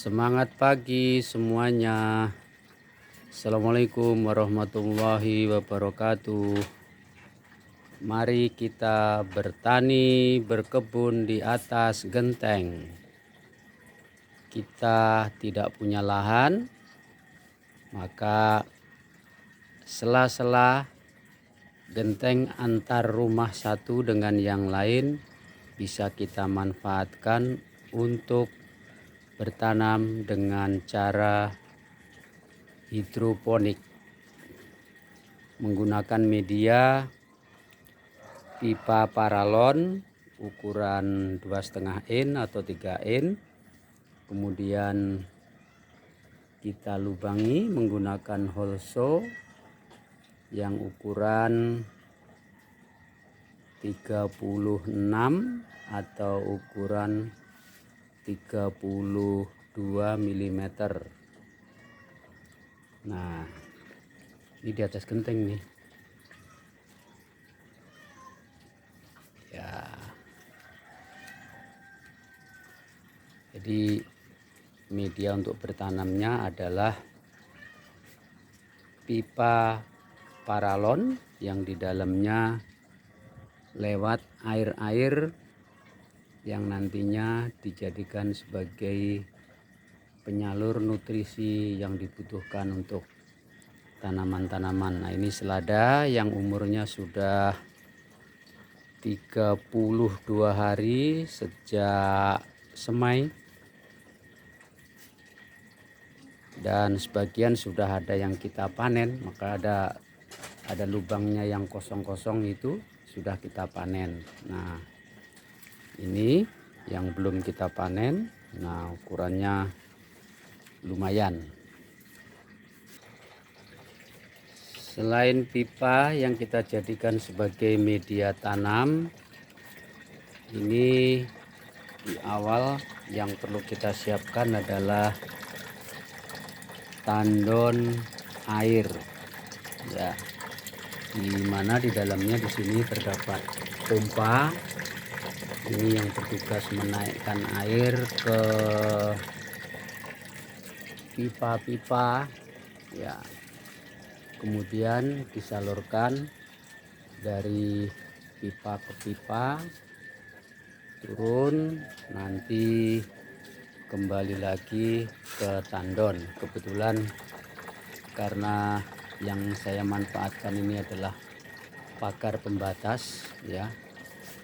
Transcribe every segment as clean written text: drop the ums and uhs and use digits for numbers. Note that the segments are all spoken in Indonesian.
Semangat pagi semuanya. Assalamualaikum warahmatullahi wabarakatuh. Mari kita bertani, berkebun di atas genteng. Kita tidak punya lahan, maka sela-sela genteng antar rumah satu dengan yang lain bisa kita manfaatkan untuk bertanam dengan cara hidroponik menggunakan media pipa paralon ukuran 2,5 in atau 3 in. Kemudian kita lubangi menggunakan hole saw yang ukuran 36 atau ukuran 32 mm. Nah, ini di atas genteng nih. Ya. Jadi media untuk bertanamnya adalah pipa paralon yang di dalamnya lewat air-air yang nantinya dijadikan sebagai penyalur nutrisi yang dibutuhkan untuk tanaman-tanaman. Nah, ini selada yang umurnya sudah 32 hari sejak semai, dan sebagian sudah ada yang kita panen, maka ada lubangnya yang kosong-kosong itu sudah kita panen. Nah, ini yang belum kita panen. Nah, ukurannya lumayan. Selain pipa yang kita jadikan sebagai media tanam, ini di awal yang perlu kita siapkan adalah tandon air, ya, di mana di dalamnya di sini terdapat pompa. Ini yang bertugas menaikkan air ke pipa-pipa, ya, kemudian disalurkan dari pipa ke pipa, turun, nanti kembali lagi ke tandon. Kebetulan karena yang saya manfaatkan ini adalah pagar pembatas, ya,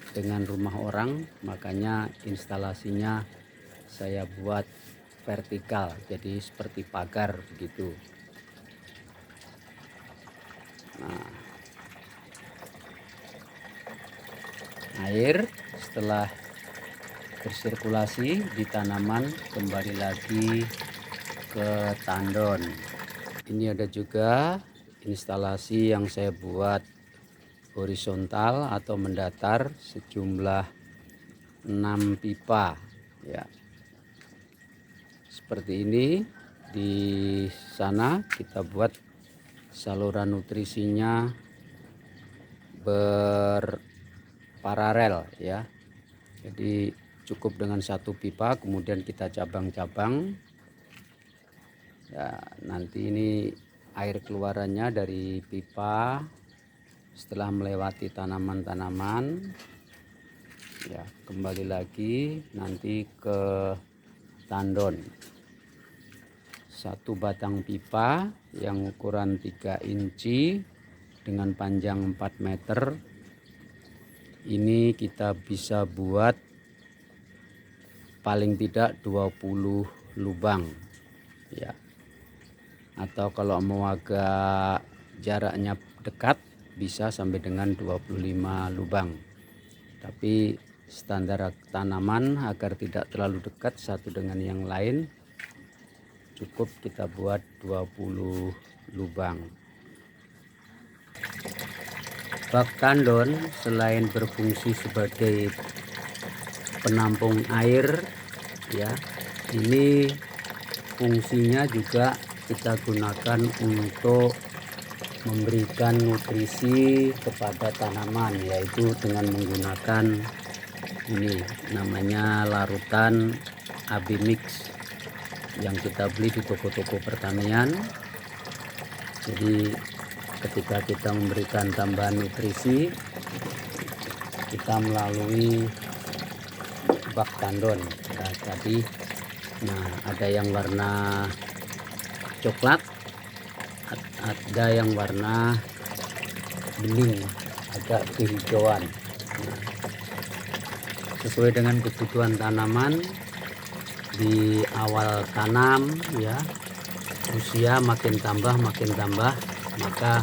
dengan rumah orang, makanya instalasinya saya buat vertikal, jadi seperti pagar begitu. Nah, air setelah bersirkulasi di tanaman kembali lagi ke tandon. Ini ada juga instalasi yang saya buat horizontal atau mendatar sejumlah 6 pipa, ya. Seperti ini. Di sana kita buat saluran nutrisinya berparalel, ya. Jadi cukup dengan satu pipa, kemudian kita cabang-cabang. Ya, nanti ini air keluarannya dari pipa setelah melewati tanaman-tanaman, ya, kembali lagi nanti ke tandon. Satu batang pipa yang ukuran 3 inci dengan panjang 4 meter. Ini kita bisa buat paling tidak 20 lubang, ya. Atau kalau mau agak jaraknya dekat bisa sampai dengan 25 lubang. Tapi standar tanaman agar tidak terlalu dekat satu dengan yang lain, cukup kita buat 20 lubang. Bak tandon selain berfungsi sebagai penampung air, ya, ini fungsinya juga kita gunakan untuk memberikan nutrisi kepada tanaman, yaitu dengan menggunakan ini namanya larutan AB mix. yang kita beli di toko-toko pertanian. Jadi ketika kita memberikan tambahan nutrisi, kita melalui bak tandon ya, tadi. Nah, ada yang warna coklat, ada yang warna bening, agak kehijauan. Nah, sesuai dengan kebutuhan tanaman di awal tanam ya, usia makin tambah, maka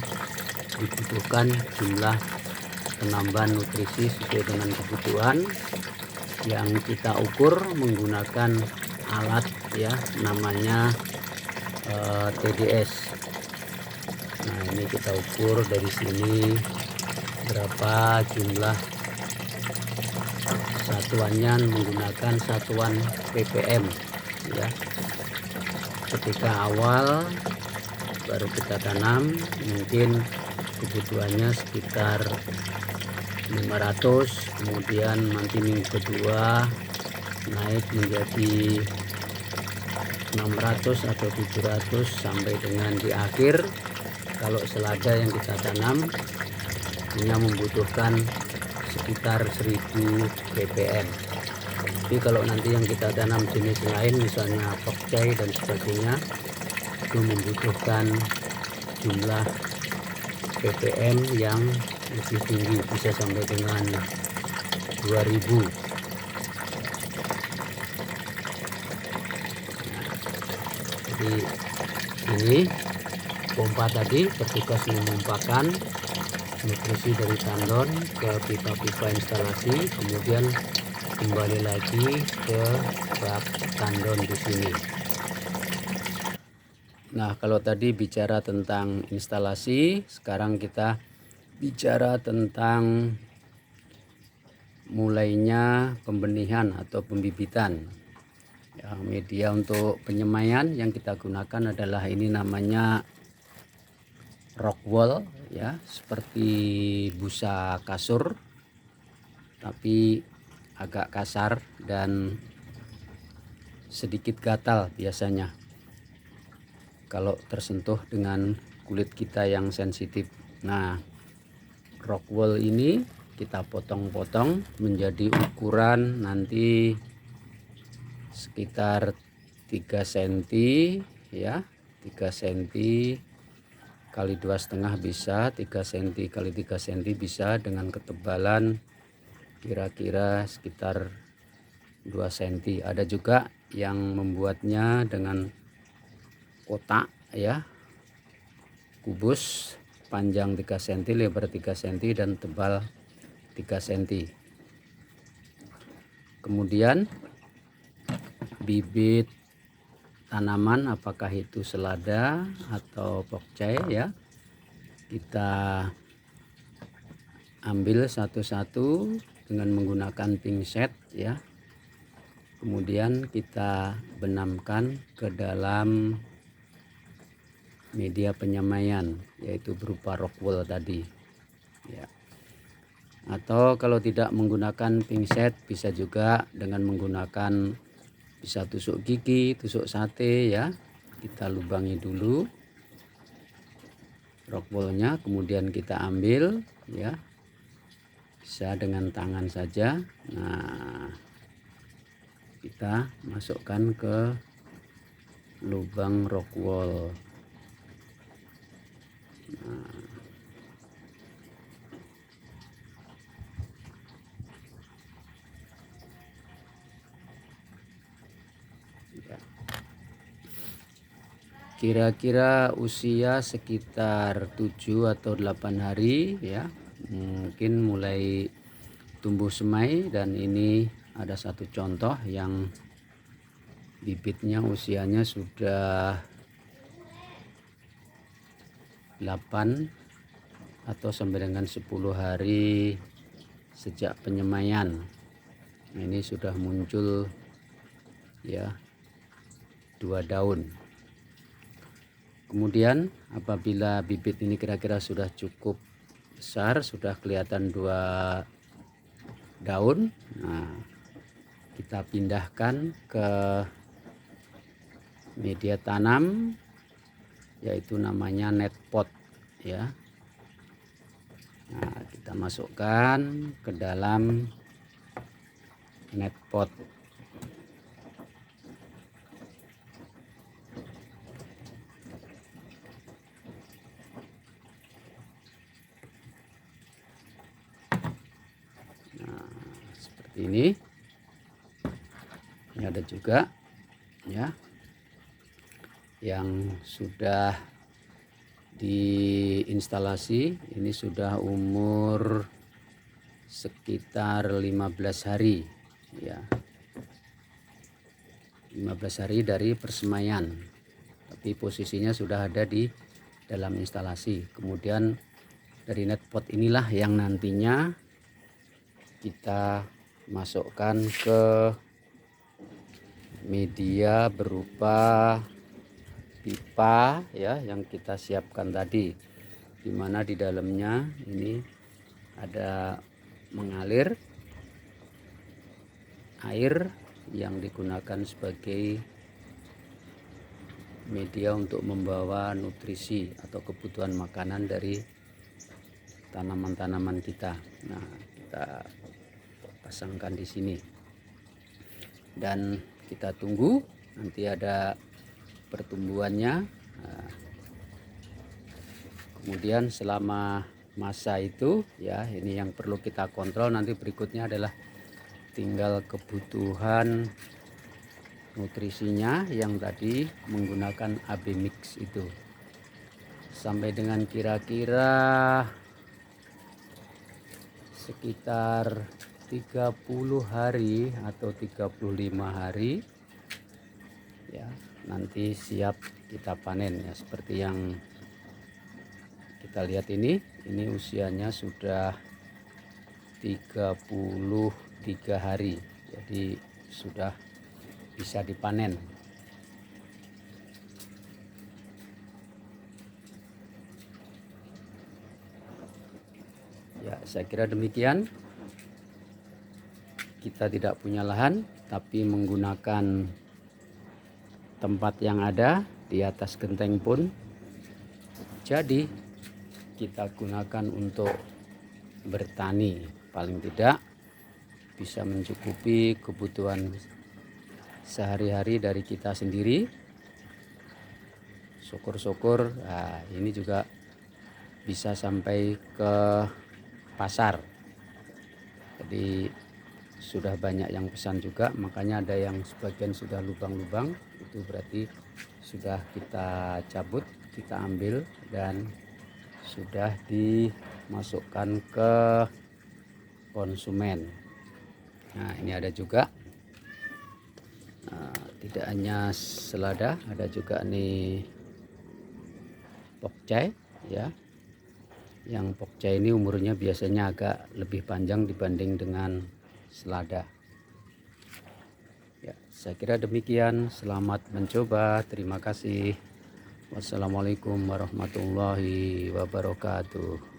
dibutuhkan jumlah penambahan nutrisi sesuai dengan kebutuhan yang kita ukur menggunakan alat ya, namanya TDS. Nah, ini kita ukur dari sini berapa jumlah satuannya menggunakan satuan ppm ya. Ketika awal baru kita tanam mungkin kebutuhannya sekitar 500, kemudian nanti minggu kedua naik menjadi 600 atau 700, sampai dengan di akhir kalau selada yang kita tanam hanya membutuhkan sekitar 1000 ppm. Tapi kalau nanti yang kita tanam jenis lain misalnya pokcai dan sebagainya, itu membutuhkan jumlah ppm yang lebih tinggi, bisa sampai dengan 2000. Jadi ini pompa tadi bertugas memompakan nutrisi dari tandon ke pipa-pipa instalasi, kemudian kembali lagi ke bak tandon di sini. Nah, kalau tadi bicara tentang instalasi, sekarang kita bicara tentang mulainya pembenihan atau pembibitan. Ya, media untuk penyemaian yang kita gunakan adalah ini, namanya rockwool ya, seperti busa kasur tapi agak kasar dan sedikit gatal biasanya kalau tersentuh dengan kulit kita yang sensitif. Nah, rockwool ini kita potong-potong menjadi ukuran nanti sekitar 3 cm ya, 3 cm kali 2,5 bisa, 3 cm kali 3 cm bisa, dengan ketebalan kira-kira sekitar 2 cm. Ada juga yang membuatnya dengan kotak ya, kubus, panjang 3 cm, lebar 3 cm dan tebal 3 cm. Kemudian bibit tanaman, apakah itu selada atau pokcai ya, kita ambil satu-satu dengan menggunakan pinset ya. Kemudian kita benamkan ke dalam media penyemaian, yaitu berupa rockwool tadi ya. Atau kalau tidak menggunakan pinset, bisa juga dengan menggunakan, bisa tusuk gigi, tusuk sate ya. Kita lubangi dulu rockwoolnya, kemudian kita ambil ya, bisa dengan tangan saja. Nah, kita masukkan ke lubang rockwool. Nah, kira-kira usia sekitar 7 atau 8 hari ya, mungkin mulai tumbuh semai. Dan ini ada satu contoh yang bibitnya usianya sudah 8 atau sampai dengan 10 hari sejak penyemaian. Nah, ini sudah muncul ya 2 daun. Kemudian apabila bibit ini kira-kira sudah cukup besar, sudah kelihatan 2 daun, nah kita pindahkan ke media tanam, yaitu namanya net pot ya. Nah, kita masukkan ke dalam net pot. Nah, seperti ini. Ini ada juga ya yang sudah diinstalasi. Ini sudah umur sekitar 15 hari ya, 15 hari dari persemaian, tapi posisinya sudah ada di dalam instalasi. Kemudian dari net pot inilah yang nantinya kita masukkan ke media berupa pipa ya yang kita siapkan tadi, dimana di dalamnya ini ada mengalir air yang digunakan sebagai media untuk membawa nutrisi atau kebutuhan makanan dari tanaman-tanaman kita. Nah, kita pasangkan di sini dan kita tunggu nanti ada pertumbuhannya. Nah, kemudian selama masa itu ya, ini yang perlu kita kontrol. Nanti berikutnya adalah tinggal kebutuhan nutrisinya yang tadi menggunakan AB mix itu. Sampai dengan kira-kira sekitar 30 hari atau 35 hari ya, nanti siap kita panen ya. Seperti yang kita lihat ini usianya sudah 33 hari, jadi sudah bisa dipanen. Ya, saya kira demikian. Kita tidak punya lahan, tapi menggunakan tempat yang ada di atas genteng pun jadi kita gunakan untuk bertani. Paling tidak bisa mencukupi kebutuhan sehari-hari dari kita sendiri. Syukur-syukur ini juga bisa sampai ke pasar. Jadi sudah banyak yang pesan juga, makanya ada yang sebagian sudah lubang-lubang, itu berarti sudah kita cabut, kita ambil dan sudah dimasukkan ke konsumen. Nah, ini ada juga tidak hanya selada, ada juga nih pokcai ya. Yang pokcai ini umurnya biasanya agak lebih panjang dibanding dengan selada. Ya, saya kira demikian. Selamat mencoba. Terima kasih. Wassalamualaikum warahmatullahi wabarakatuh.